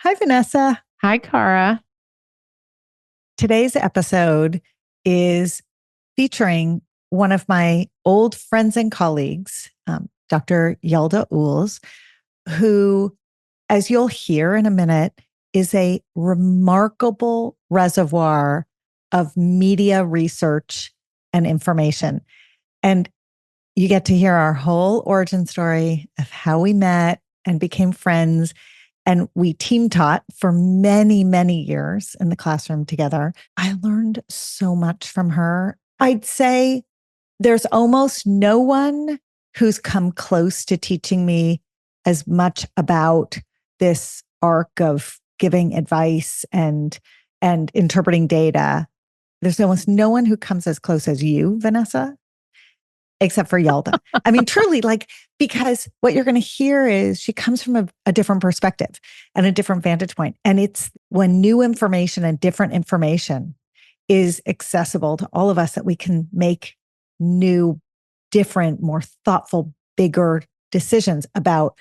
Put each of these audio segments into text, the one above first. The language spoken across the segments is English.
Hi, Vanessa. Hi, Cara. Today's episode is featuring one of my old friends and colleagues, Dr. Yalda Uhls, who, as you'll hear in a minute, is a remarkable reservoir of media research and information. And you get to hear our whole origin story of how we met and became friends. And we team taught for many, many years in the classroom together. I learned so much from her. I'd say there's almost no one who's come close to teaching me as much about this arc of giving advice and interpreting data. There's almost no one who comes as close as you, Vanessa, except for Yalda. I mean, truly, because what you're going to hear is she comes from a different perspective and a different vantage point. And it's when new information and different information is accessible to all of us that we can make new, different, more thoughtful, bigger decisions about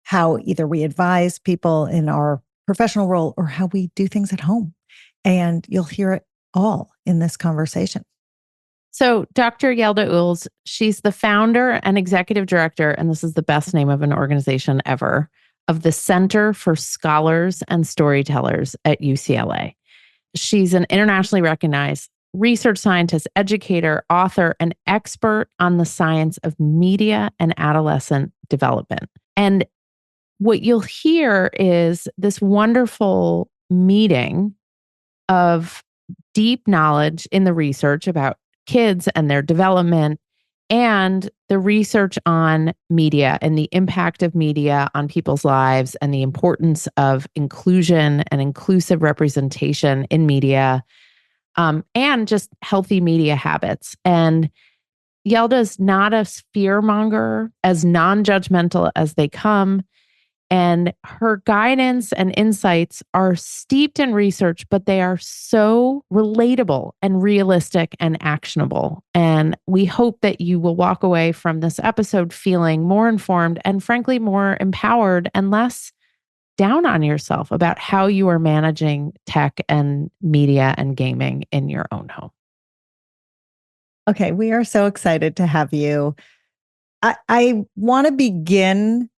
how either we advise people in our professional role or how we do things at home. And you'll hear it all in this conversation. So, Dr. Yalda Uhls, she's the founder and executive director, and this is the best name of an organization ever, of the Center for Scholars and Storytellers at UCLA. She's an internationally recognized research scientist, educator, author, and expert on the science of media and adolescent development. And what you'll hear is this wonderful meeting of deep knowledge in the research about kids and their development and the research on media and the impact of media on people's lives and the importance of inclusion and inclusive representation in media, and just healthy media habits. And Yelda's not a fear monger, as non-judgmental as they come. And her guidance and insights are steeped in research, but they are so relatable and realistic and actionable. And we hope that you will walk away from this episode feeling more informed and, frankly, more empowered and less down on yourself about how you are managing tech and media and gaming in your own home. Okay, we are so excited to have you. I want to begin.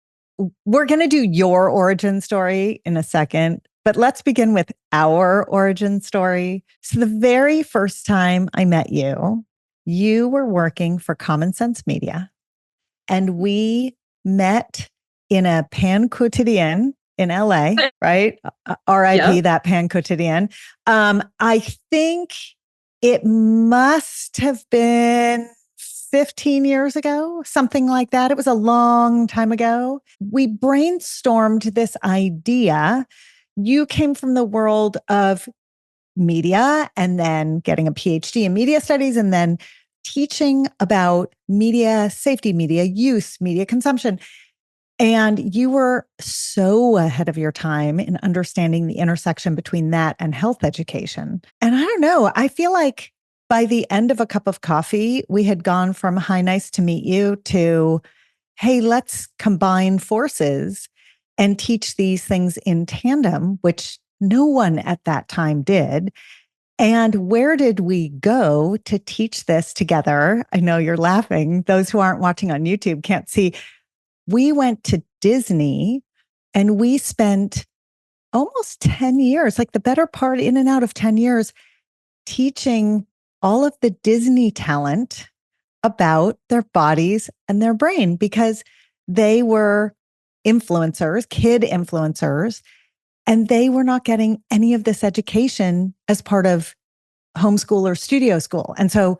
We're going to do your origin story in a second, but let's begin with our origin story. So, the very first time I met you, you were working for Common Sense Media, and we met in a pan quotidien in LA, right? RIP, Yep. that pan quotidien. I think it must have been 15 years ago, something like that. It was a long time ago. We brainstormed this idea. You came from the world of media and then getting a PhD in media studies and then teaching about media safety, media use, media consumption. And you were so ahead of your time in understanding the intersection between that and health education. And I don't know, I feel like by the end of a cup of coffee, we had gone from hi, nice to meet you to, hey, let's combine forces and teach these things in tandem, which no one at that time did. And where did we go to teach this together? I know you're laughing. Those who aren't watching on YouTube can't see. We went to Disney and we spent almost 10 years, like the better part in and out of 10 years, teaching all of the Disney talent about their bodies and their brain because they were influencers, kid influencers, and they were not getting any of this education as part of homeschool or studio school. And so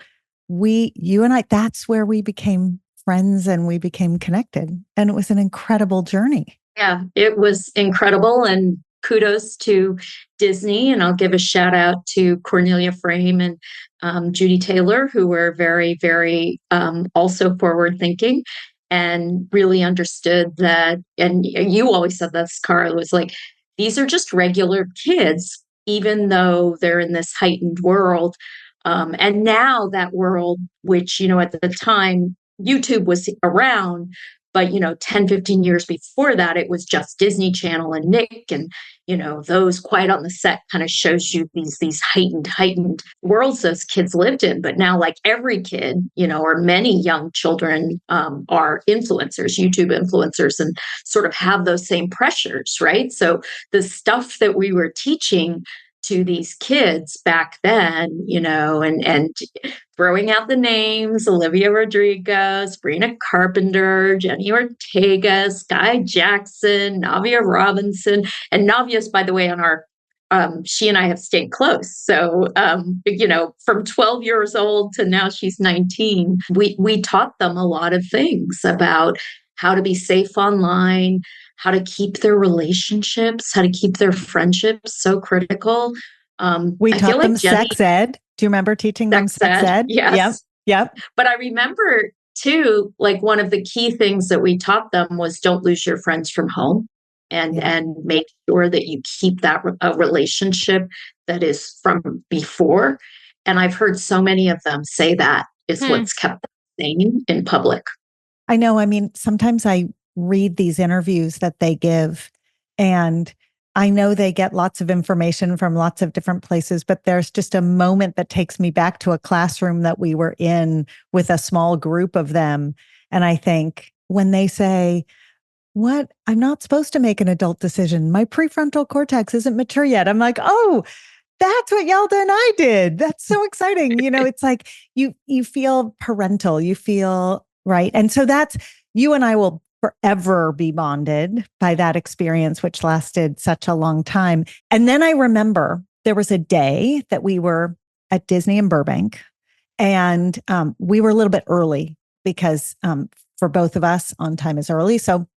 you and I, that's where we became friends and we became connected. And it was an incredible journey. Yeah, it was incredible. And kudos to Disney. And I'll give a shout out to Cornelia Frame and Judy Taylor, who were very, very also forward thinking and really understood that. And you always said this, Cara, was like, these are just regular kids, even though they're in this heightened world. And now that world, which, at the time, YouTube was around, but 10, 15 years before that, it was just Disney Channel and Nick and those quiet on the set kind of shows you these heightened worlds those kids lived in. But now, like every kid, or many young children are influencers, YouTube influencers, and sort of have those same pressures, right? So the stuff that we were teaching to these kids back then, and throwing out the names: Olivia Rodrigo, Sabrina Carpenter, Jenny Ortega, Sky Jackson, Navia Robinson. And Navia's, by the way, on our she and I have stayed close. So, from 12 years old to now she's 19, we taught them a lot of things about how to be safe online, how to keep their relationships, how to keep their friendships, so critical. We I taught feel like them sex ed. Do you remember teaching them sex ed? Yes. Yep. But I remember too, like one of the key things that we taught them was don't lose your friends from home, and make sure that you keep that a relationship that is from before. And I've heard so many of them say that is what's kept them sane in public. I know. I mean, sometimes I read these interviews that they give, and I know they get lots of information from lots of different places, but there's just a moment that takes me back to a classroom that we were in with a small group of them. And I think when they say, "What? I'm not supposed to make an adult decision. My prefrontal cortex isn't mature yet." I'm like, "Oh, that's what Yalda and I did. That's so exciting." It's like you feel parental, you feel right. And so that's, you and I will forever be bonded by that experience, which lasted such a long time. And then I remember there was a day that we were at Disney in Burbank, and we were a little bit early because for both of us, on time is early. So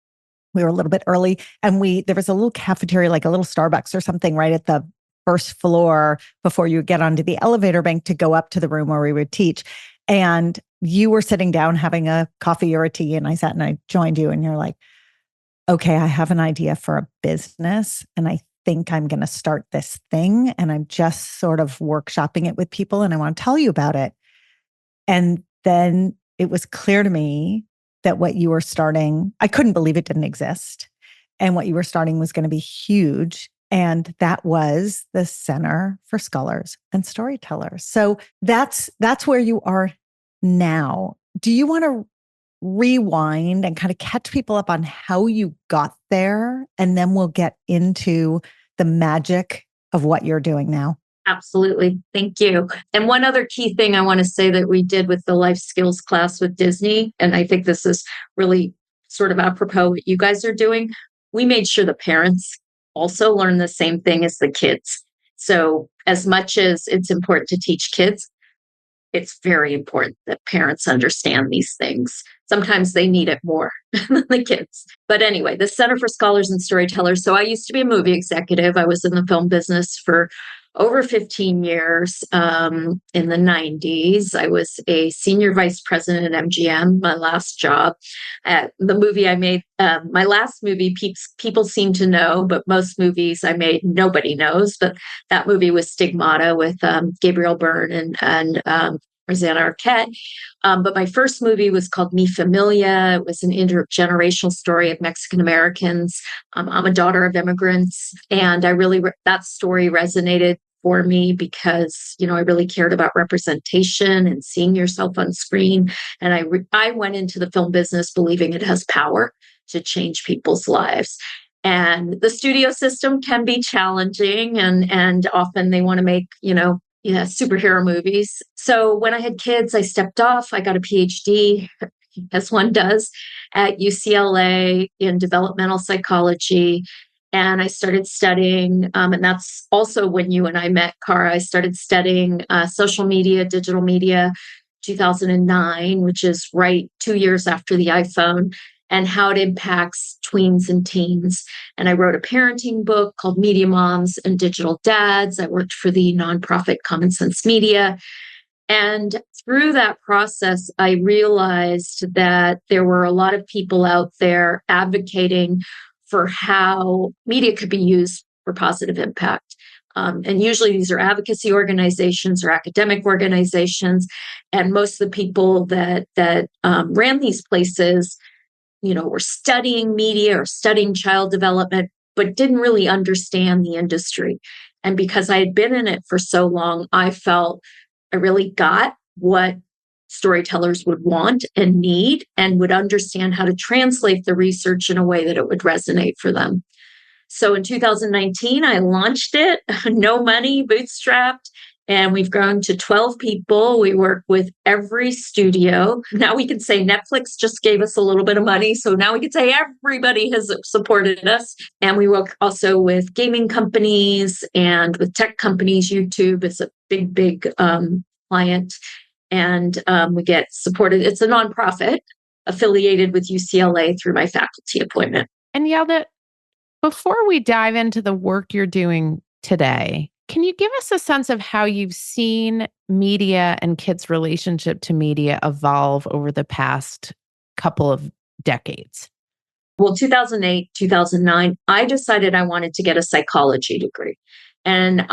we were a little bit early, and there was a little cafeteria, like a little Starbucks or something, right at the first floor before you get onto the elevator bank to go up to the room where we would teach. And you were sitting down having a coffee or a tea, and I sat and I joined you, and you're like, "Okay, I have an idea for a business, and I think I'm going to start this thing, and I'm just sort of workshopping it with people, and I want to tell you about it." And then it was clear to me that what you were starting, I couldn't believe it didn't exist. And what you were starting was going to be huge. And that was the Center for Scholars and Storytellers. So that's where you are now. Do you want to rewind and kind of catch people up on how you got there? And then we'll get into the magic of what you're doing now. Absolutely. Thank you. And one other key thing I want to say that we did with the life skills class with Disney, and I think this is really sort of apropos what you guys are doing, we made sure the parents also learn the same thing as the kids. So as much as it's important to teach kids, it's very important that parents understand these things. Sometimes they need it more than the kids. But anyway, the Center for Scholars and Storytellers. So I used to be a movie executive. I was in the film business for over 15 years. In the 90s, I was a senior vice president at MGM, my last job. The movie I made, my last movie, people seem to know, but most movies I made, nobody knows. But that movie was Stigmata with Gabriel Byrne and Rosanna Arquette. But my first movie was called Mi Familia. It was an intergenerational story of Mexican Americans. I'm a daughter of immigrants, and that story resonated for me because, I really cared about representation and seeing yourself on screen. And I went into the film business believing it has power to change people's lives. And the studio system can be challenging, and often they want to make, superhero movies. So when I had kids, I stepped off. I got a PhD, as one does, at UCLA in developmental psychology. And I started studying, and that's also when you and I met, Cara. I started studying social media, digital media, 2009, which is right 2 years after the iPhone, and how it impacts tweens and teens. And I wrote a parenting book called Media Moms and Digital Dads. I worked for the nonprofit Common Sense Media. And through that process, I realized that there were a lot of people out there advocating for how media could be used for positive impact. And usually these are advocacy organizations or academic organizations. And most of the people that ran these places, were studying media or studying child development, but didn't really understand the industry. And because I had been in it for so long, I felt I really got what storytellers would want and need and would understand how to translate the research in a way that it would resonate for them. So in 2019, I launched it, no money, bootstrapped, and we've grown to 12 people. We work with every studio. Now we can say Netflix just gave us a little bit of money. So now we can say everybody has supported us. And we work also with gaming companies and with tech companies. YouTube is a big client. And we get supported. It's a nonprofit affiliated with UCLA through my faculty appointment. And Yalda, before we dive into the work you're doing today, can you give us a sense of how you've seen media and kids' relationship to media evolve over the past couple of decades? Well, 2008, 2009, I decided I wanted to get a psychology degree. And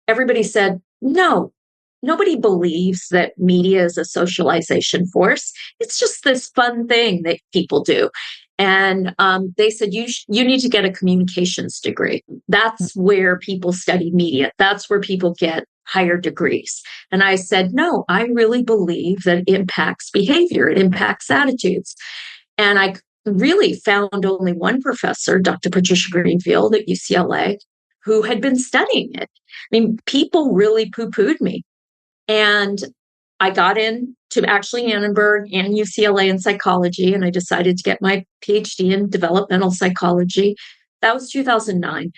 everybody said, no, nobody believes that media is a socialization force. It's just this fun thing that people do. And they said, you need to get a communications degree. That's where people study media. That's where people get higher degrees. And I said, no, I really believe that it impacts behavior. It impacts attitudes. And I really found only one professor, Dr. Patricia Greenfield at UCLA, who had been studying it. I mean, people really poo-pooed me. And I got into actually Annenberg and UCLA in psychology, and I decided to get my PhD in developmental psychology. That was 2009.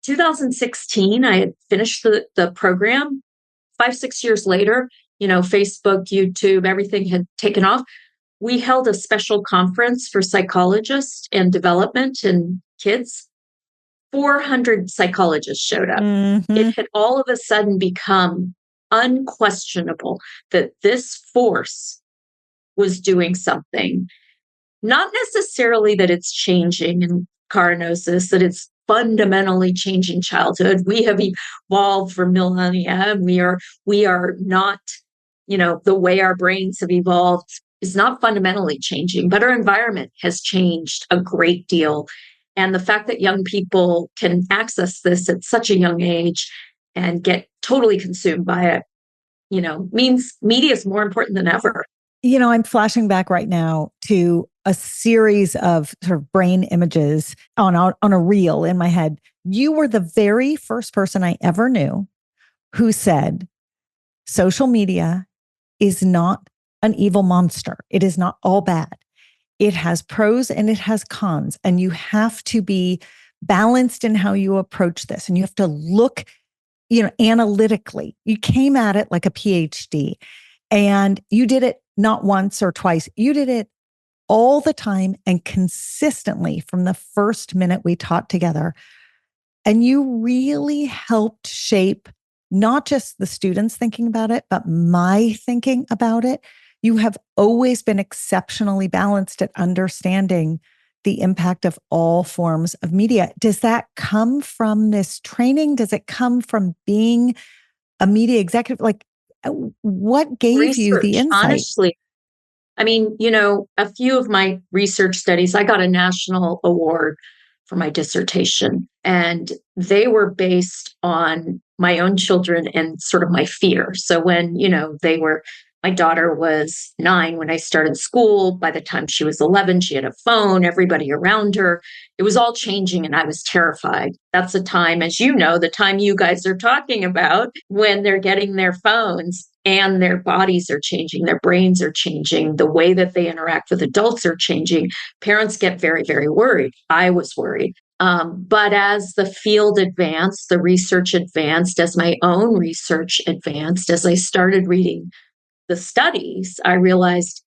2016, I had finished the program. 5-6 years later, Facebook, YouTube, everything had taken off. We held a special conference for psychologists and development and kids. 400 psychologists showed up. It had all of a sudden become unquestionable that this force was doing something. Not necessarily that it's changing, and Cara knows this, that it's fundamentally changing childhood. We have evolved for millennia, and we are not, the way our brains have evolved is not fundamentally changing, but our environment has changed a great deal. And the fact that young people can access this at such a young age and get totally consumed by it, means media is more important than ever. I'm flashing back right now to a series of sort of brain images on a reel in my head. You were the very first person I ever knew who said, social media is not an evil monster. It is not all bad. It has pros and it has cons, and you have to be balanced in how you approach this. And you have to look, analytically. You came at it like a PhD, and you did it not once or twice. You did it all the time and consistently from the first minute we taught together. And you really helped shape not just the students thinking about it, but my thinking about it. You have always been exceptionally balanced at understanding the impact of all forms of media. Does that come from this training? Does it come from being a media executive? Like, what gave you the insight? Honestly, I mean, a few of my research studies, I got a national award for my dissertation, and they were based on my own children and sort of my fear. So when, my daughter was 9 when I started school. By the time she was 11, she had a phone, everybody around her. It was all changing, and I was terrified. That's the time, as you know, the time you guys are talking about, when they're getting their phones and their bodies are changing, their brains are changing, the way that they interact with adults are changing. Parents get very, very worried. I was worried. But as the field advanced, the research advanced, as my own research advanced, as I started reading the studies, I realized,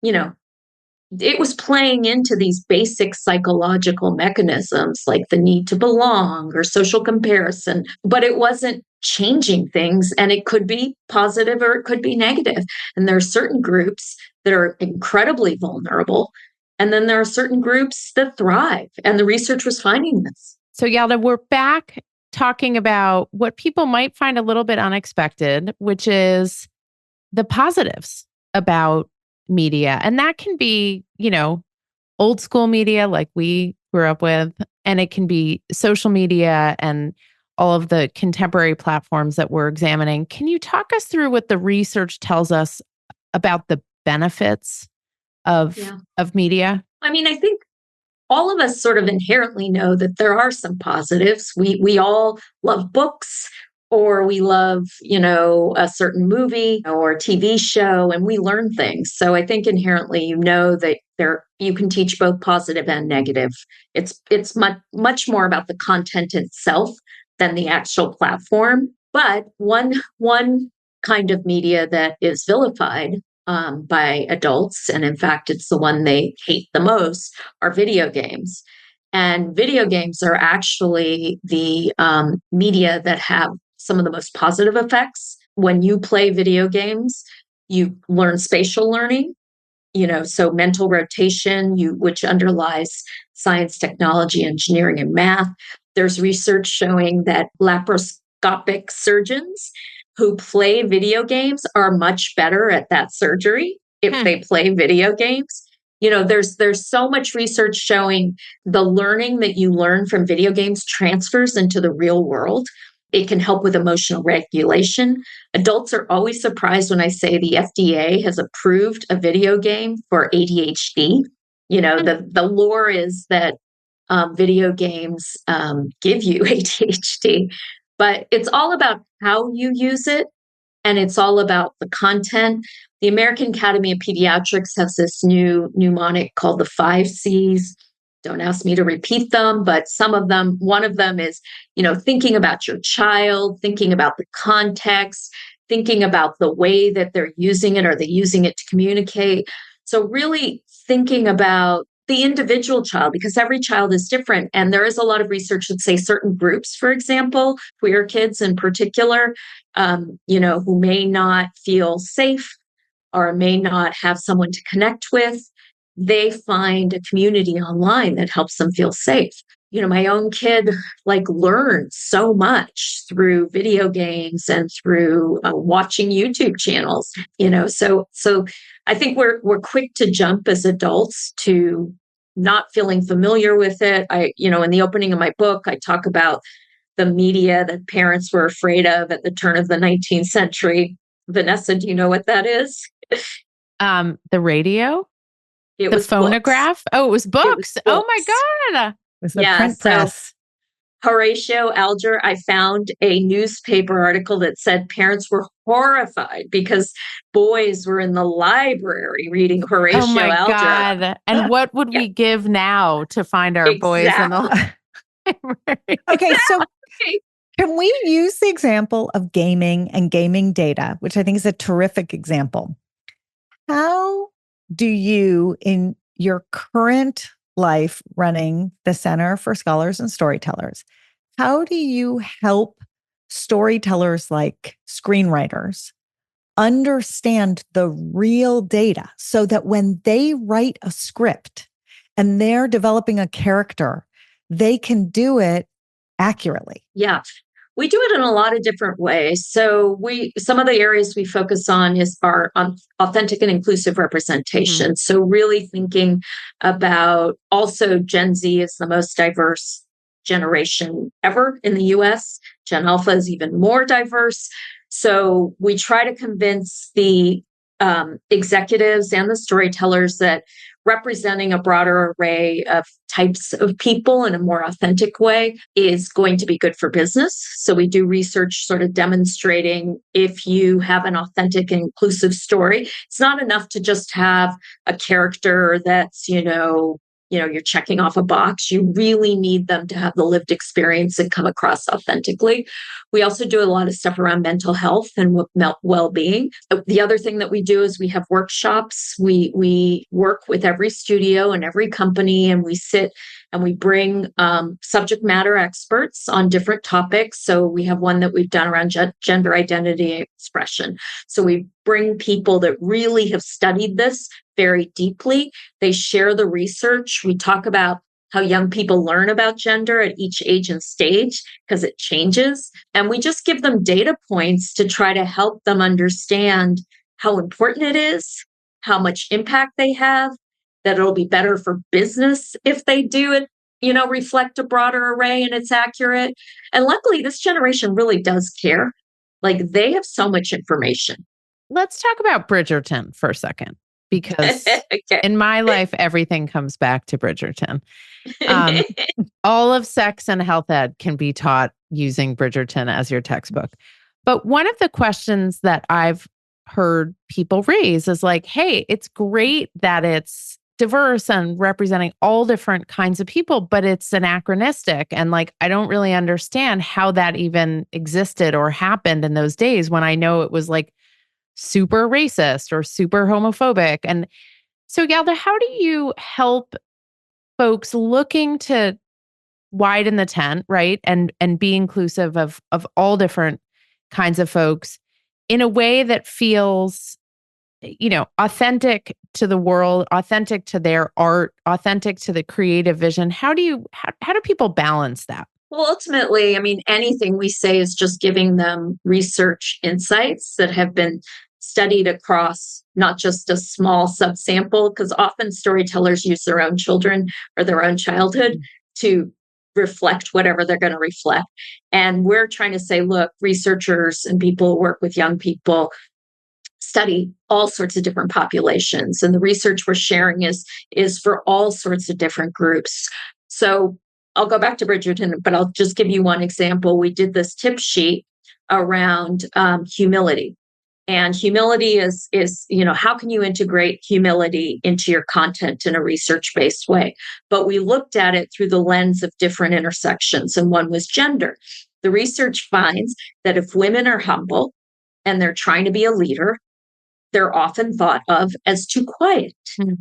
it was playing into these basic psychological mechanisms like the need to belong or social comparison, but it wasn't changing things. And it could be positive or it could be negative. And there are certain groups that are incredibly vulnerable. And then there are certain groups that thrive. And the research was finding this. So Yalda, we're back talking about what people might find a little bit unexpected, which is the positives about media. And that can be, old school media like we grew up with, and it can be social media and all of the contemporary platforms that we're examining. Can you talk us through what the research tells us about the benefits of media? I mean, I think all of us sort of inherently know that there are some positives. We all love books, or we love, a certain movie or TV show, and we learn things. So I think inherently that you can teach both positive and negative. It's much more about the content itself than the actual platform. But one kind of media that is vilified by adults, and in fact, it's the one they hate the most, are video games. And video games are actually the media that have some of the most positive effects. When you play video games, you learn spatial learning, so mental rotation, which underlies science, technology, engineering, and math. There's research showing that laparoscopic surgeons who play video games are much better at that surgery if they play video games. There's so much research showing the learning that you learn from video games transfers into the real world. It can help with emotional regulation. Adults are always surprised when I say the FDA has approved a video game for ADHD. The lore is that video games give you ADHD, but it's all about how you use it, and it's all about the content. The American Academy of Pediatrics has this new mnemonic called the 5 Cs. Don't ask me to repeat them, but one of them is, thinking about your child, thinking about the context, thinking about the way that they're using it. Are they using it to communicate? So really thinking about the individual child, because every child is different. And there is a lot of research that say certain groups, for example, queer kids in particular, who may not feel safe or may not have someone to connect with, they find a community online that helps them feel safe. My own kid learned so much through video games and through watching YouTube channels. So I think we're quick to jump as adults to not feeling familiar with it. In the opening of my book, I talk about the media that parents were afraid of at the turn of the 19th century. Vanessa, do you know what that is? The radio? It the was phonograph? Books. Oh, it was books. It was Oh my books. God. It was the print press. Horatio Alger, I found a newspaper article that said parents were horrified because boys were in the library reading Horatio Oh my Alger. God. And what would we give now to find our boys in the library? Okay, so can we use the example of gaming and gaming data, which I think is a terrific example? How do you, in your current life running the Center for Scholars and Storytellers, how do you help storytellers like screenwriters understand the real data so that when they write a script and they're developing a character, they can do it accurately? Yeah. We do it in a lot of different ways. So some of the areas we focus on are authentic and inclusive representation. Mm-hmm. So really thinking about, also Gen Z is the most diverse generation ever in the US. Gen Alpha is even more diverse. So we try to convince the executives and the storytellers that representing a broader array of types of people in a more authentic way is going to be good for business. So we do research sort of demonstrating if you have an authentic and inclusive story, it's not enough to just have a character that's, you're checking off a box. You really need them to have the lived experience and come across authentically. We also do a lot of stuff around mental health and well-being. The other thing that we do is we have workshops. We work with every studio and every company, and we sit and we bring subject matter experts on different topics. So we have one that we've done around gender identity and expression. So we bring people that really have studied this very deeply. They share the research. We talk about how young people learn about gender at each age and stage because it changes. And we just give them data points to try to help them understand how important it is, how much impact they have, that it'll be better for business if they do it reflect a broader array and it's accurate. And luckily, this generation really does care. Like they have so much information. Let's talk about Bridgerton for a second, because Okay. in my life, everything comes back to Bridgerton. Um, all of sex and health ed can be taught using Bridgerton as your textbook. But one of the questions that I've heard people raise is like, hey, it's great that it's diverse and representing all different kinds of people, but it's anachronistic. And like, I don't really understand how that even existed or happened in those days when I know it was like super racist or super homophobic. And so, Yalda, how do you help folks looking to widen the tent, right? And be inclusive of all different kinds of folks in a way that feels, authentic to the world, authentic to their art, authentic to the creative vision? How do people balance that? Well, ultimately, I mean, anything we say is just giving them research insights that have been studied across not just a small subsample, because often storytellers use their own children or their own childhood to reflect whatever they're going to reflect. And we're trying to say, look, researchers and people who work with young people study all sorts of different populations. And the research we're sharing is for all sorts of different groups. So I'll go back to Bridgerton, but I'll just give you one example. We did this tip sheet around humility. And humility is how can you integrate humility into your content in a research-based way? But we looked at it through the lens of different intersections, and one was gender. The research finds that if women are humble and they're trying to be a leader, they're often thought of as too quiet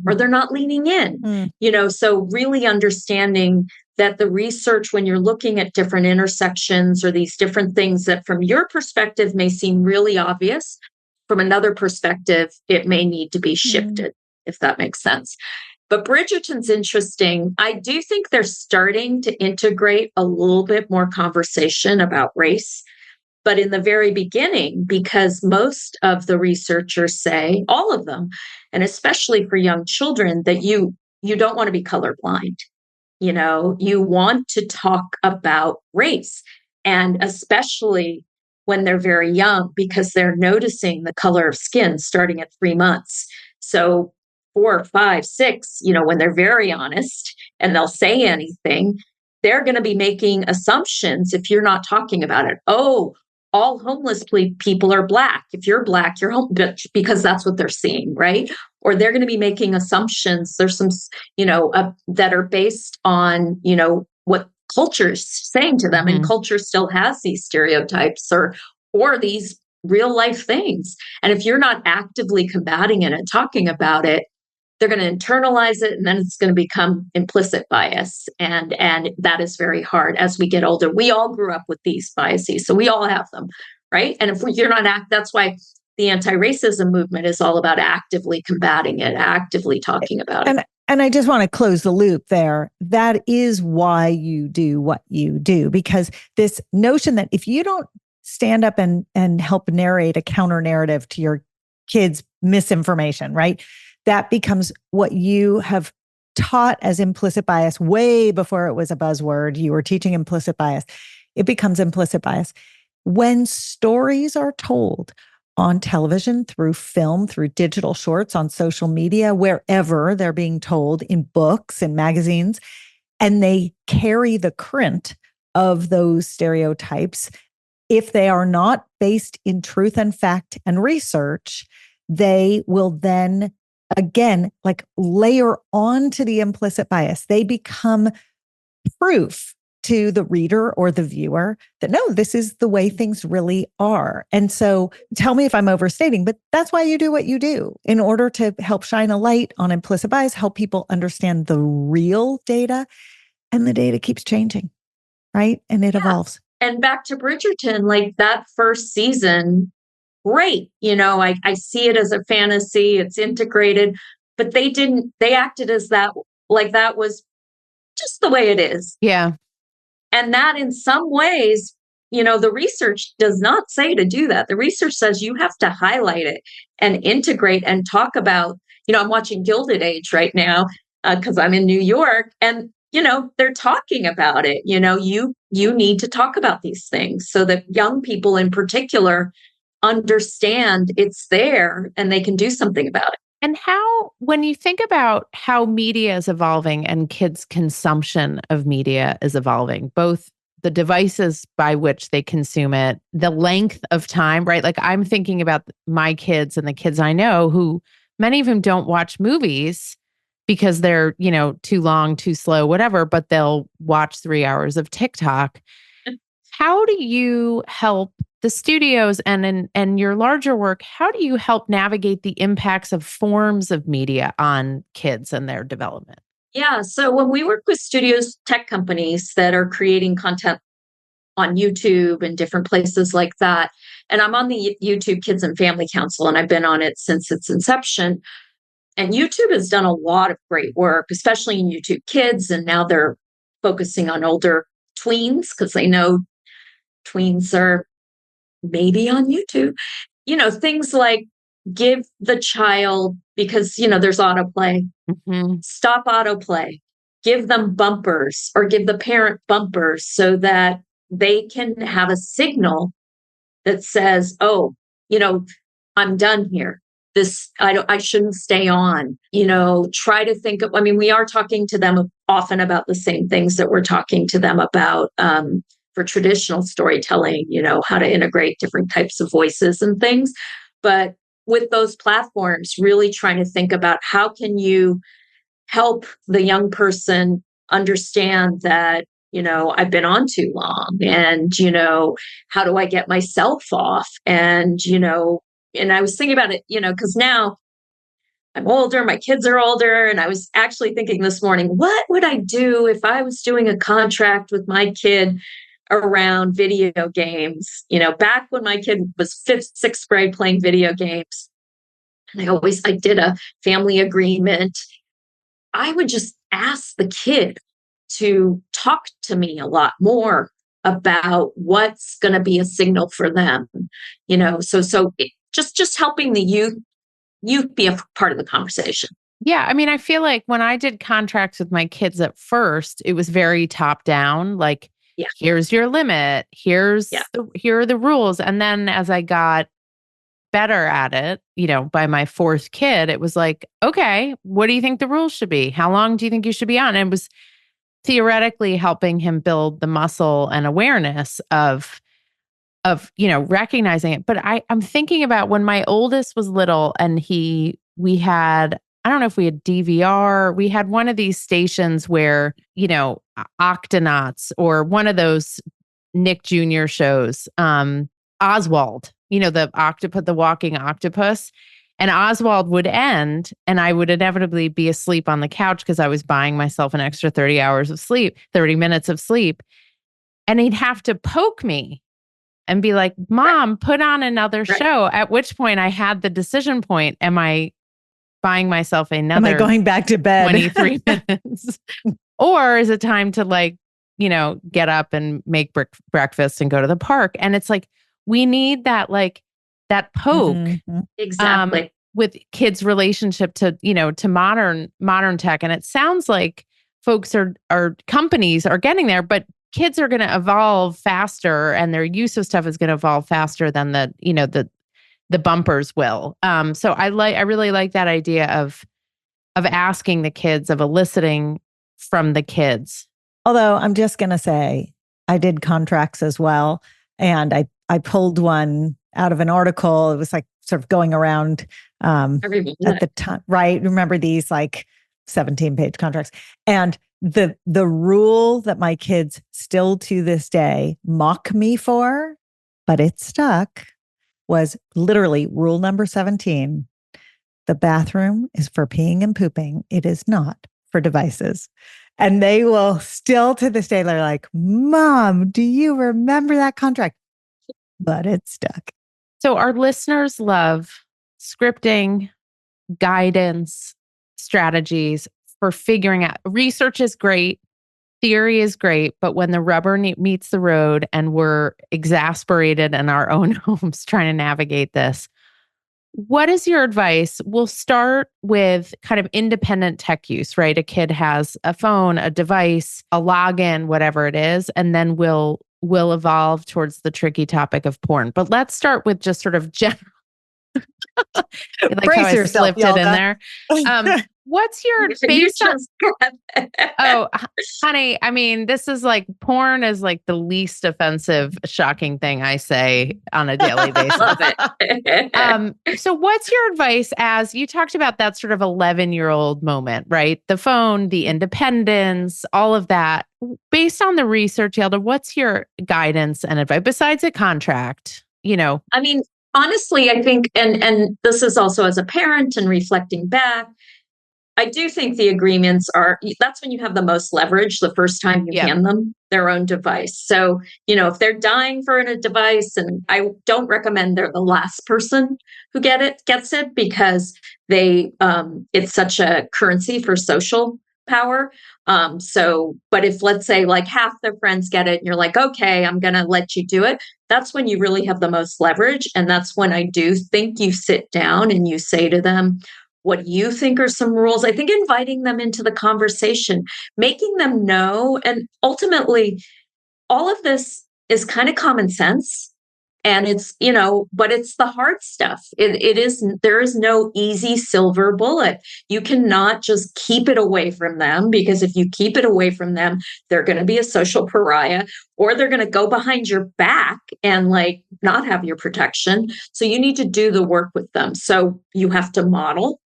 or they're not leaning in. So really understanding that the research, when you're looking at different intersections or these different things that from your perspective may seem really obvious, from another perspective, it may need to be shifted, if that makes sense. But Bridgerton's interesting. I do think they're starting to integrate a little bit more conversation about race. But in the very beginning, because most of the researchers say, all of them, and especially for young children, that you don't want to be colorblind. You want to talk about race, and especially when they're very young, because they're noticing the color of skin starting at 3 months. So 4, 5, 6, when they're very honest and they'll say anything, they're going to be making assumptions if you're not talking about it. Oh, all homeless people are Black. If you're Black, you're homeless, because that's what they're seeing, right? Or they're going to be making assumptions. There's some, that are based on, what culture is saying to them, and culture still has these stereotypes or these real life things. And if you're not actively combating it and talking about it, they're going to internalize it, and then it's going to become implicit bias. And that is very hard as we get older. We all grew up with these biases, so we all have them, right? And if you're not that's why the anti-racism movement is all about actively combating it, actively talking about it. And I just want to close the loop there. That is why you do what you do, because this notion that if you don't stand up and help narrate a counter narrative to your kids' misinformation, right? That becomes what you have taught as implicit bias way before it was a buzzword. You were teaching implicit bias. It becomes implicit bias. When stories are told on television, through film, through digital shorts, on social media, wherever they're being told, in books and magazines, and they carry the print of those stereotypes, if they are not based in truth and fact and research, they will then again, like layer onto the implicit bias. They become proof to the reader or the viewer that no, this is the way things really are. And so tell me if I'm overstating, but that's why you do what you do, in order to help shine a light on implicit bias, help people understand the real data. And the data keeps changing, right? And it evolves. And back to Bridgerton, like that first season, great. I see it as a fantasy, it's integrated, but they acted as that, like that was just the way it is. Yeah. And that in some ways, the research does not say to do that. The research says you have to highlight it and integrate and talk about, I'm watching Gilded Age right now because I'm in New York, and they're talking about it. You need to talk about these things so that young people in particular understand it's there and they can do something about it. And when you think about how media is evolving and kids' consumption of media is evolving, both the devices by which they consume it, the length of time, right? Like I'm thinking about my kids and the kids I know who many of them don't watch movies because they're, too long, too slow, whatever, but they'll watch 3 hours of TikTok. How do you help the studios and your larger work? How do you help navigate the impacts of forms of media on kids and their development? Yeah. So when we work with studios, tech companies that are creating content on YouTube and different places like that, and I'm on the YouTube Kids and Family Council, and I've been on it since its inception. And YouTube has done a lot of great work, especially in YouTube Kids. And now they're focusing on older tweens because they know tweens are maybe on YouTube. Things like give the child, because, there's autoplay, stop autoplay, give them bumpers or give the parent bumpers so that they can have a signal that says, oh, I'm done here. I shouldn't stay on. Try to think of, we are talking to them often about the same things that we're talking to them about for traditional storytelling, how to integrate different types of voices and things. But with those platforms, really trying to think about how can you help the young person understand that, I've been on too long and, how do I get myself off? And, and I was thinking about it, because now I'm older, my kids are older. And I was actually thinking this morning, what would I do if I was doing a contract with my kid around video games? Back when my kid was fifth, sixth grade playing video games, and I did a family agreement. I would just ask the kid to talk to me a lot more about what's going to be a signal for them, just helping the youth be a part of the conversation. Yeah. I feel like when I did contracts with my kids at first, it was very top down, like, yeah, here's your limit, here are the rules. And then as I got better at it, by my fourth kid, it was like, okay, what do you think the rules should be? How long do you think you should be on? And it was theoretically helping him build the muscle and awareness of recognizing it. But I'm thinking about when my oldest was little and we had, I don't know if we had DVR, we had one of these stations where, Octonauts or one of those Nick Jr. shows, Oswald, the walking octopus. And Oswald would end and I would inevitably be asleep on the couch because I was buying myself an extra 30 minutes of sleep. And he'd have to poke me and be like, Mom, put on another show. At which point I had the decision point. Am I buying myself another Am I going back to bed? 23 minutes? Or is it time to get up and make breakfast and go to the park? And it's like, we need that poke. Mm-hmm. Exactly. With kids' relationship to modern tech. And it sounds like folks companies are getting there, but kids are going to evolve faster and their use of stuff is going to evolve faster than the bumpers will. So I really like that idea of asking the kids, of eliciting from the kids. Although I'm just going to say, I did contracts as well. And I pulled one out of an article. It was like sort of going around at the time, right? Remember these 17-page contracts. And the rule that my kids still to this day mock me for, but it stuck, was literally rule number 17. The bathroom is for peeing and pooping. It is not for devices. And they will still to this day, they're like, Mom, do you remember that contract? But it stuck. So our listeners love scripting, guidance, strategies for figuring out. Research is great. Theory is great. But when the rubber meets the road and we're exasperated in our own homes trying to navigate this, what is your advice? We'll start with kind of independent tech use, right? A kid has a phone, a device, a login, whatever it is, and then we'll evolve towards the tricky topic of porn. But let's start with just sort of general. You like how Brace I yourself, slipped it in Yalda. there. What's your based on? Oh, honey, I mean, this is like porn is like the least offensive, shocking thing I say on a daily basis. Love it. So what's your advice as you talked about that sort of 11-year-old moment, right? The phone, the independence, all of that. Based on the research, Yelda, what's your guidance and advice besides a contract? I mean, honestly, I think, and this is also as a parent and reflecting back, I do think the agreements that's when you have the most leverage the first time you hand them their own device. So, if they're dying for a device, and I don't recommend they're the last person who gets it because it's such a currency for social power. But if let's say like half their friends get it and you're like, okay, I'm going to let you do it. That's when you really have the most leverage. And that's when I do think you sit down and you say to them, what do you think are some rules? I think inviting them into the conversation, making them know, and ultimately, all of this is kind of common sense. And but it's the hard stuff. There is no easy silver bullet. You cannot just keep it away from them, because if you keep it away from them, they're going to be a social pariah, or they're going to go behind your back and like not have your protection. So you need to do the work with them. So you have to model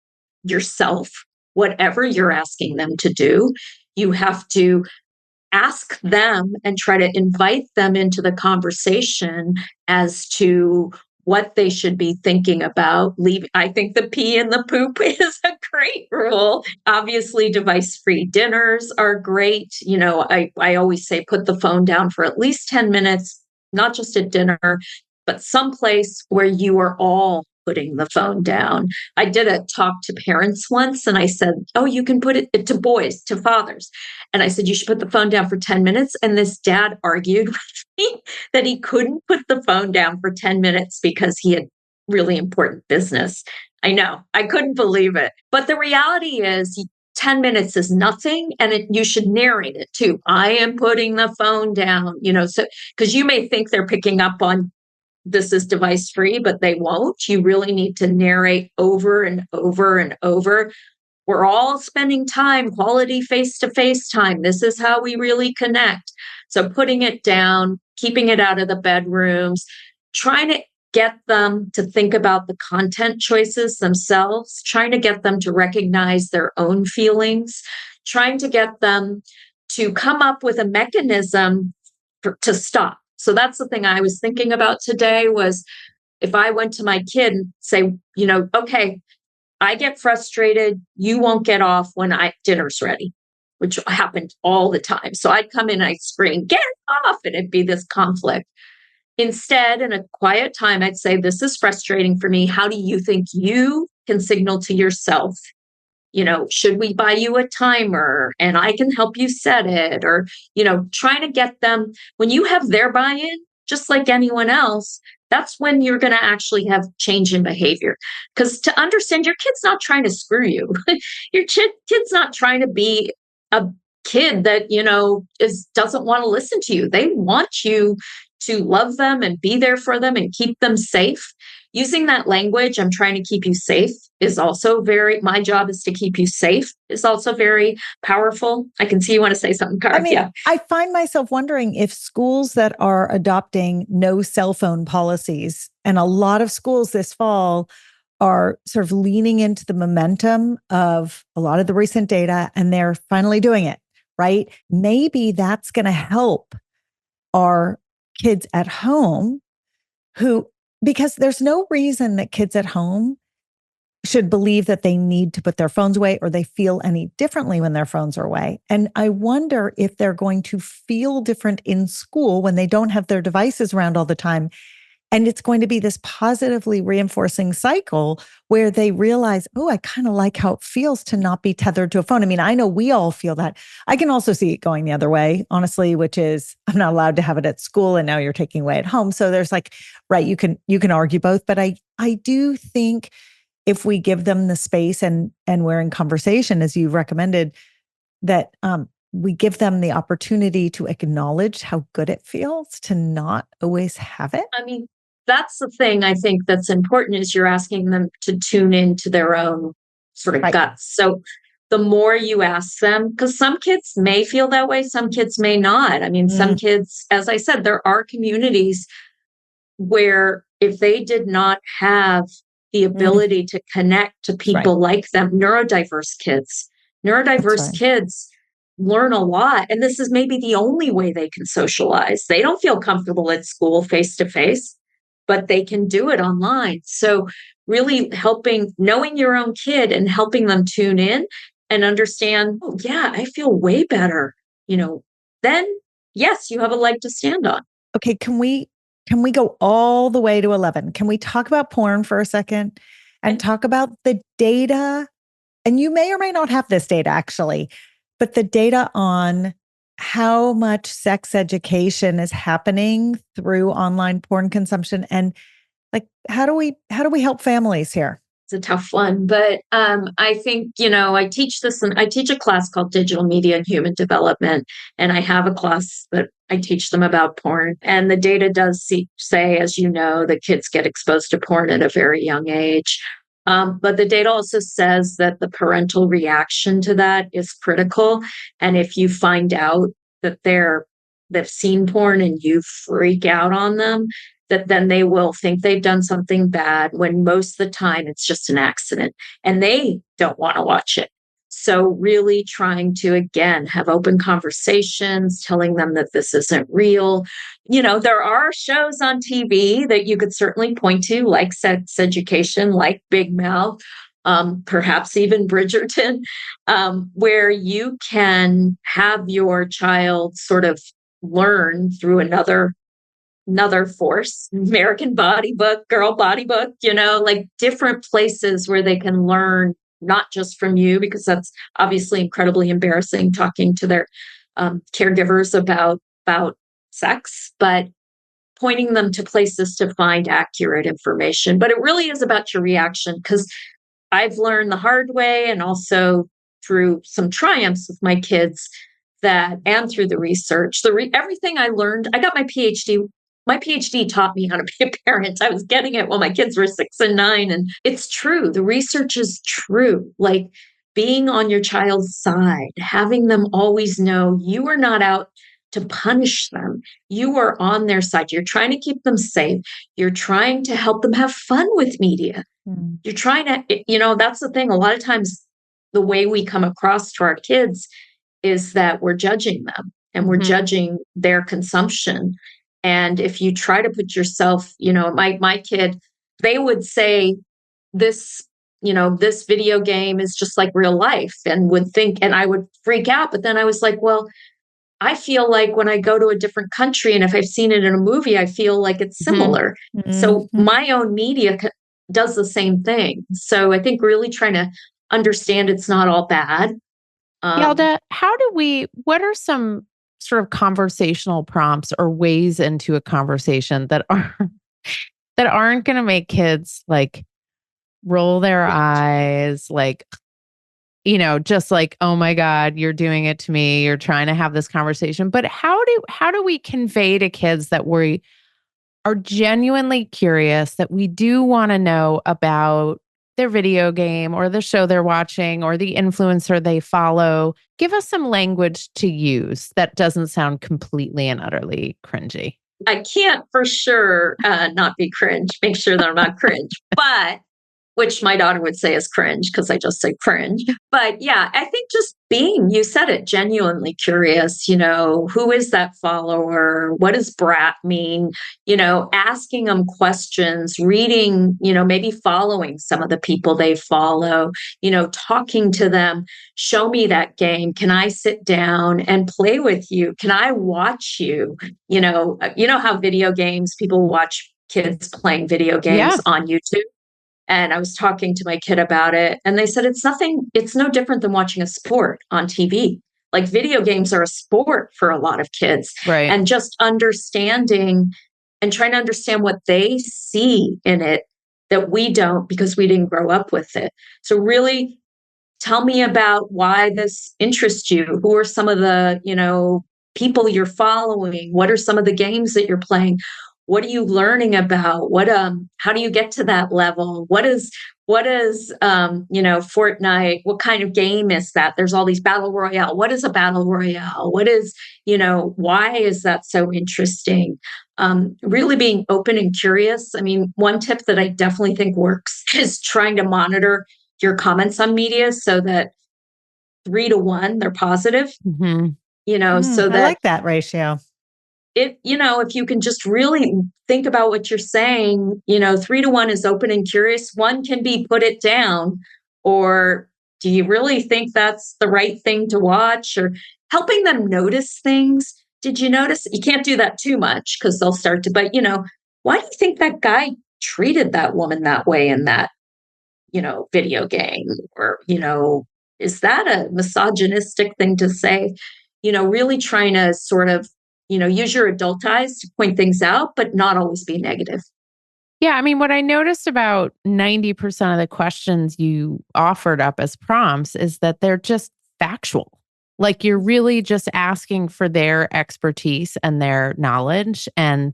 yourself, whatever you're asking them to do. You have to ask them and try to invite them into the conversation as to what they should be thinking about leaving. I think the pee and the poop is a great rule. Obviously, device-free dinners are great. I always say put the phone down for at least 10 minutes, not just at dinner, but someplace where you are all putting the phone down. I did a talk to parents once and I said, oh, you can put it to boys, to fathers. And I said, you should put the phone down for 10 minutes. And this dad argued with me that he couldn't put the phone down for 10 minutes because he had really important business. I know, I couldn't believe it. But the reality is 10 minutes is nothing. And you should narrate it too. I am putting the phone down, so because you may think they're picking up on this is device free, but they won't. You really need to narrate over and over and over. We're all spending time, quality face-to-face time. This is how we really connect. So putting it down, keeping it out of the bedrooms, trying to get them to think about the content choices themselves, trying to get them to recognize their own feelings, trying to get them to come up with a mechanism to stop. So that's the thing I was thinking about today was if I went to my kid and say, okay, I get frustrated. You won't get off when dinner's ready, which happened all the time. So I'd come in and I'd scream, get off. And it'd be this conflict. Instead, in a quiet time, I'd say, this is frustrating for me. How do you think you can signal to yourself? Should we buy you a timer and I can help you set it? Or, trying to get them, when you have their buy-in, just like anyone else, that's when you're going to actually have change in behavior. Because to understand, your kid's not trying to screw you. Your kid's not trying to be a kid that, doesn't want to listen to you. They want you to love them and be there for them and keep them safe. Using that language, I'm trying to keep you safe, is also my job is to keep you safe, is also very powerful. I can see you want to say something, Carl. I find myself wondering if schools that are adopting no cell phone policies, and a lot of schools this fall are sort of leaning into the momentum of a lot of the recent data, and they're finally doing it, right? Maybe that's going to help our kids at home because there's no reason that kids at home should believe that they need to put their phones away or they feel any differently when their phones are away. And I wonder if they're going to feel different in school when they don't have their devices around all the time. And it's going to be this positively reinforcing cycle where they realize, oh, I kind of like how it feels to not be tethered to a phone. I mean, I know we all feel that. I can also see it going the other way, honestly, which is I'm not allowed to have it at school and now you're taking away at home. So there's like, right, you can argue both, but I do think if we give them the space and we're in conversation, as you recommended, that we give them the opportunity to acknowledge how good it feels to not always have it. I mean, that's the thing I think that's important is you're asking them to tune into their own sort of Right. guts. So the more you ask them, because some kids may feel that way, some kids may not. I mean, some kids, as I said, there are communities where if they did not have the ability to connect to people like them, neurodiverse kids learn a lot. And this is maybe the only way they can socialize. They don't feel comfortable at school face to face, but they can do it online. So really knowing your own kid and helping them tune in and understand, oh yeah, I feel way better. Then yes, you have a leg to stand on. Okay, can we go all the way to 11? Can we talk about porn for a second and talk about the data? And you may or may not have this data actually, but the data on how much sex education is happening through online porn consumption and like how do we help families here? It's a tough one, but I think, I teach this and I teach a class called Digital Media and Human Development. And I have a class that I teach them about porn. And the data does say, as you know, that kids get exposed to porn at a very young age. But the data also says that the parental reaction to that is critical. And if you find out that they've seen porn and you freak out on them, that then they will think they've done something bad when most of the time it's just an accident and they don't want to watch it. So really trying to, again, have open conversations, telling them that this isn't real. There are shows on TV that you could certainly point to, like Sex Education, like Big Mouth, perhaps even Bridgerton, where you can have your child sort of learn through another force, American Body Book, Girl Body Book, like different places where they can learn not just from you, because that's obviously incredibly embarrassing talking to their caregivers about sex, but pointing them to places to find accurate information. But it really is about your reaction, because I've learned the hard way and also through some triumphs with my kids and through the research, everything I learned, I got my PhD. My PhD taught me how to be a parent. I was getting it when my kids were 6 and 9. And it's true. The research is true. Like being on your child's side, having them always know you are not out to punish them. You are on their side. You're trying to keep them safe. You're trying to help them have fun with media. You're trying to, that's the thing. A lot of times the way we come across to our kids is that we're judging them and we're judging their consumption. And if you try to put yourself, my kid, they would say this video game is just like real life and would think, and I would freak out. But then I was like, well, I feel like when I go to a different country and if I've seen it in a movie, I feel like it's similar. So my own media does the same thing. So I think really trying to understand it's not all bad. Yalda, what are some sort of conversational prompts or ways into a conversation that aren't going to make kids like roll their eyes, like, just like, oh my God, you're doing it to me. You're trying to have this conversation. But how do we convey to kids that we are genuinely curious, that we do want to know about their video game or the show they're watching or the influencer they follow? Give us some language to use that doesn't sound completely and utterly cringy. I can't for sure not be cringe, make sure that I'm not cringe, but which my daughter would say is cringe because I just say cringe. But yeah, I think just being, you said it, genuinely curious, who is that follower? What does brat mean? Asking them questions, reading, maybe following some of the people they follow, talking to them, show me that game. Can I sit down and play with you? Can I watch you? You know how video games, people watch kids playing video Yeah. games on YouTube. And I was talking to my kid about it, and they said it's no different than watching a sport on TV. Like video games are a sport for a lot of kids. Right. And just understanding and trying to understand what they see in it that we don't because we didn't grow up with it. So really tell me about why this interests you. Who are some of the, people you're following? What are some of the games that you're playing? What are you learning about? How do you get to that level? Fortnite? What kind of game is that? There's all these battle royale. What is a battle royale? Why is that so interesting? Really being open and curious. I mean, one tip that I definitely think works is trying to monitor your comments on media so that 3 to 1, they're positive, Mm-hmm. so I that like that ratio. if you can just really think about what you're saying, 3 to 1 is open and curious. One can be put it down, or do you really think that's the right thing to watch, or helping them notice things. Did you notice? You can't do that too much because they'll start to, but why do you think that guy treated that woman that way in that, video game? Or, is that a misogynistic thing to say? Really trying to sort of, use your adult eyes to point things out, but not always be negative. Yeah. I mean, what I noticed about 90% of the questions you offered up as prompts is that they're just factual. Like you're really just asking for their expertise and their knowledge. And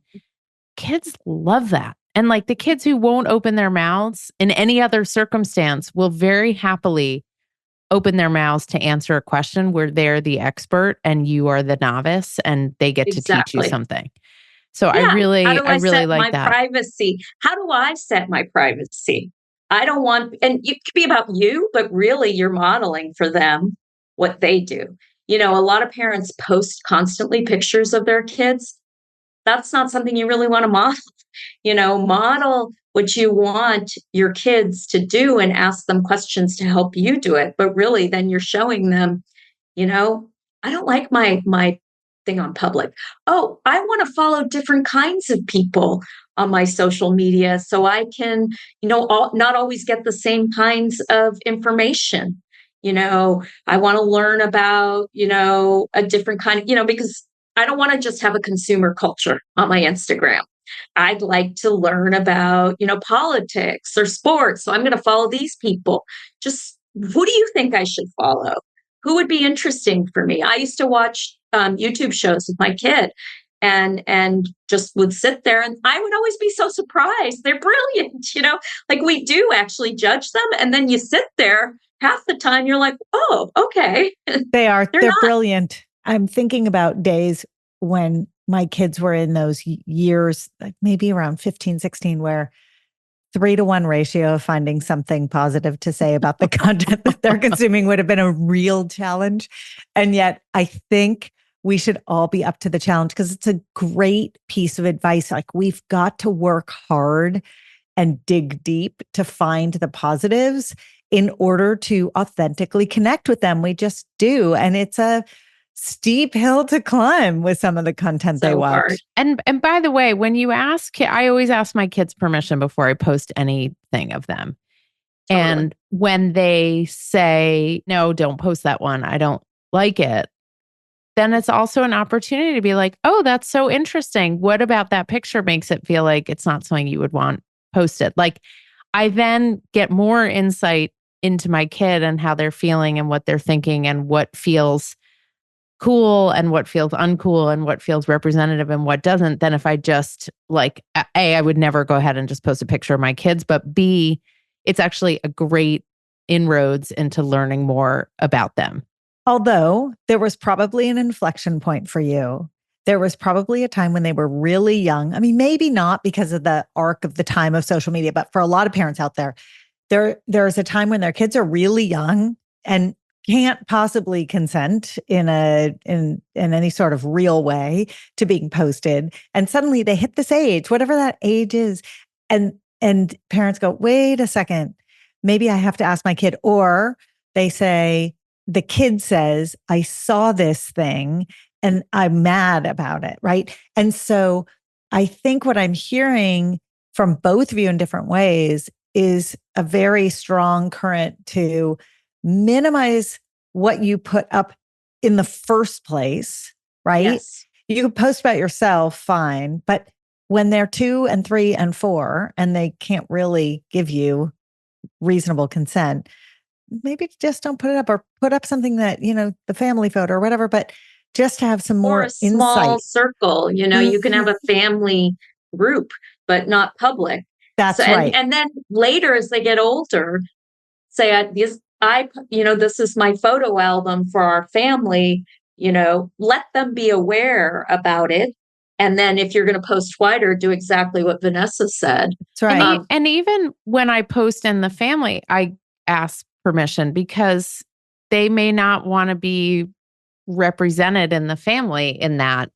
kids love that. And like the kids who won't open their mouths in any other circumstance will very happily open their mouths to answer a question where they're the expert and you are the novice and they get to teach you Exactly. something. So Yeah. I really like My that. privacy? How do I set my privacy? I don't want, and it could be about you, but really you're modeling for them what they do. A lot of parents post constantly pictures of their kids. That's not something you really want to model. Model what you want your kids to do and ask them questions to help you do it. But really, then you're showing them, you know, I don't like my thing on public. Oh, I want to follow different kinds of people on my social media so I can, not always get the same kinds of information. I want to learn about, a different kind of, because I don't want to just have a consumer culture on my Instagram. I'd like to learn about, politics or sports. So I'm going to follow these people. Just who do you think I should follow? Who would be interesting for me? I used to watch YouTube shows with my kid and just would sit there and I would always be so surprised. They're brilliant, like we do actually judge them. And then you sit there half the time, you're like, oh, okay. They're not brilliant. I'm thinking about days when my kids were in those years, like maybe around 15, 16, where 3 to 1 ratio of finding something positive to say about the content that they're consuming would have been a real challenge. And yet I think we should all be up to the challenge because it's a great piece of advice. Like we've got to work hard and dig deep to find the positives in order to authentically connect with them. We just do. And it's a steep hill to climb with some of the content they watch. hard. And by the way, when you ask, I always ask my kids permission before I post anything of them. Totally. And when they say, no, don't post that one, I don't like it, then it's also an opportunity to be like, oh, that's so interesting. What about that picture makes it feel like it's not something you would want posted? Like I then get more insight into my kid and how they're feeling and what they're thinking and what feels cool and what feels uncool and what feels representative and what doesn't, than if I just like, A, I would never go ahead and just post a picture of my kids, but B, it's actually a great inroads into learning more about them. Although there was probably an inflection point for you. There was probably a time when they were really young. I mean, maybe not because of the arc of the time of social media, but for a lot of parents out there's a time when their kids are really young and can't possibly consent in any sort of real way to being posted. And suddenly they hit this age, whatever that age is. And parents go, wait a second, maybe I have to ask my kid. Or they say, the kid says, I saw this thing and I'm mad about it. Right. And so I think what I'm hearing from both of you in different ways is a very strong current to minimize what you put up in the first place, right? Yes. You can post about yourself, fine. But when they're 2 and 3 and 4 and they can't really give you reasonable consent, maybe just don't put it up, or put up something that, the family photo or whatever, but just to have some Or more a small insight. circle, you can have a family group, but not public. So, That's right. and then later as they get older, say, this is my photo album for our family, let them be aware about it. And then if you're going to post wider, do exactly what Vanessa said. That's right. And even when I post in the family, I ask permission because they may not want to be represented in the family in that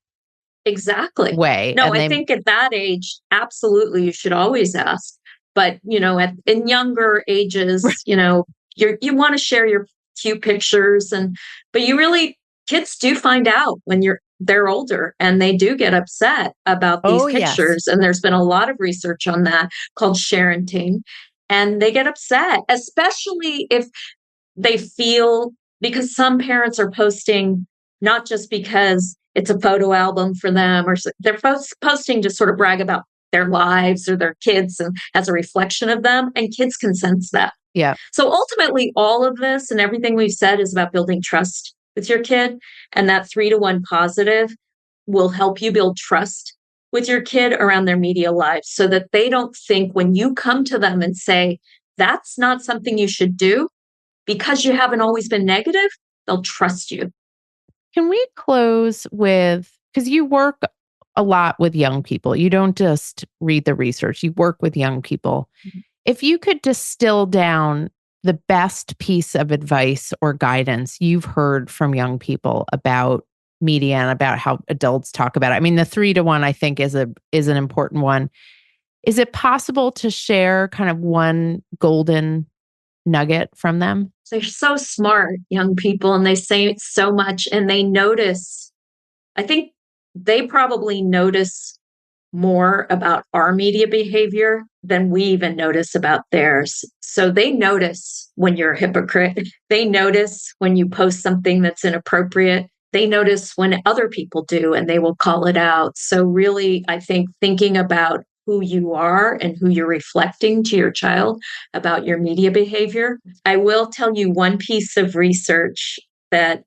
Exactly. way. No, And I think at that age, absolutely, you should always ask. But, in younger ages, you want to share your cute pictures but kids do find out when they're older, and they do get upset about these Yes. pictures. And there's been a lot of research on that called sharenting. And they get upset, especially if they feel, because some parents are posting not just because it's a photo album for them, or they're posting to sort of brag about their lives or their kids and as a reflection of them, and kids can sense that. Yeah. So ultimately, all of this and everything we've said is about building trust with your kid, and that 3-to-1 positive will help you build trust with your kid around their media lives, so that they don't think when you come to them and say, that's not something you should do, because you haven't always been negative, they'll trust you. Can we close with, because you work a lot with young people. You don't just read the research, you work with young people. Mm-hmm. If you could distill down the best piece of advice or guidance you've heard from young people about media and about how adults talk about it. I mean, the 3-to-1, I think, is an important one. Is it possible to share kind of one golden nugget from them? They're so smart, young people, and they say so much, and they notice. I think they probably notice more about our media behavior than we even notice about theirs. So they notice when you're a hypocrite. They notice when you post something that's inappropriate. They notice when other people do, and they will call it out. So really, I think thinking about who you are and who you're reflecting to your child about your media behavior. I will tell you one piece of research that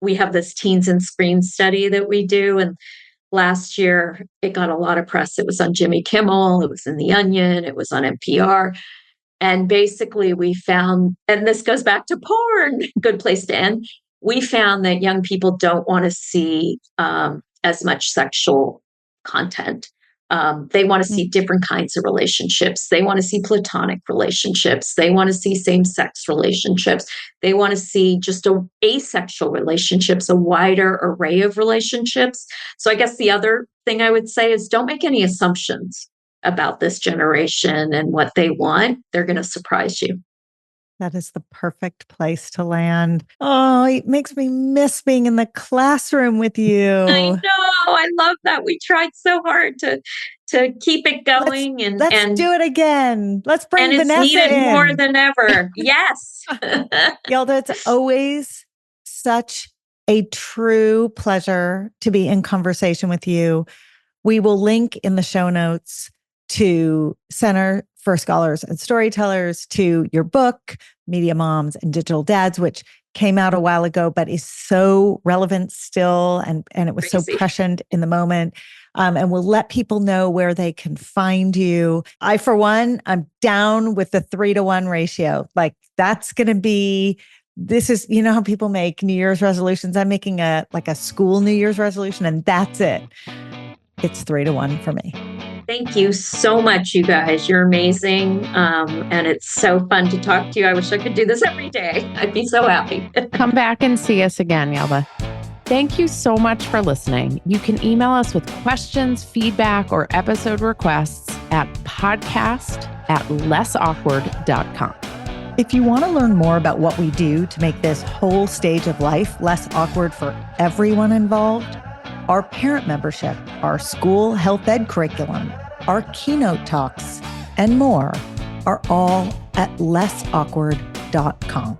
we have, this teens and screen study that we do. And last year, it got a lot of press. It was on Jimmy Kimmel. It was in The Onion. It was on NPR. And basically we found, and this goes back to porn, good place to end. We found that young people don't want to see as much sexual content. They want to see different kinds of relationships. They want to see platonic relationships. They want to see same-sex relationships. They want to see just asexual relationships, a wider array of relationships. So I guess the other thing I would say is don't make any assumptions about this generation and what they want. They're going to surprise you. That is the perfect place to land. Oh, it makes me miss being in the classroom with you. I know. I love that. We tried so hard to keep it going. Let's do it again. Let's bring and Vanessa it's needed in. more than ever. Yes. Yalda, it's always such a true pleasure to be in conversation with you. We will link in the show notes to Center for Scholars and Storytellers, to your book, Media Moms and Digital Dads, which came out a while ago, but is so relevant still. And it was so prescient in the moment. And we'll let people know where they can find you. I, for one, I'm down with the 3-to-1 ratio. Like that's going to be, this is, how people make New Year's resolutions. I'm making a school New Year's resolution, and that's it. It's 3-to-1 for me. Thank you so much, you guys. You're amazing. And it's so fun to talk to you. I wish I could do this every day. I'd be so happy. Come back and see us again, Yalda. Thank you so much for listening. You can email us with questions, feedback, or episode requests at podcast@lessawkward.com. If you want to learn more about what we do to make this whole stage of life less awkward for everyone involved, our parent membership, our school health ed curriculum, our keynote talks, and more are all at lessawkward.com.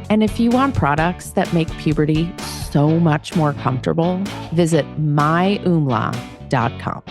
And if you want products that make puberty so much more comfortable, visit myumla.com.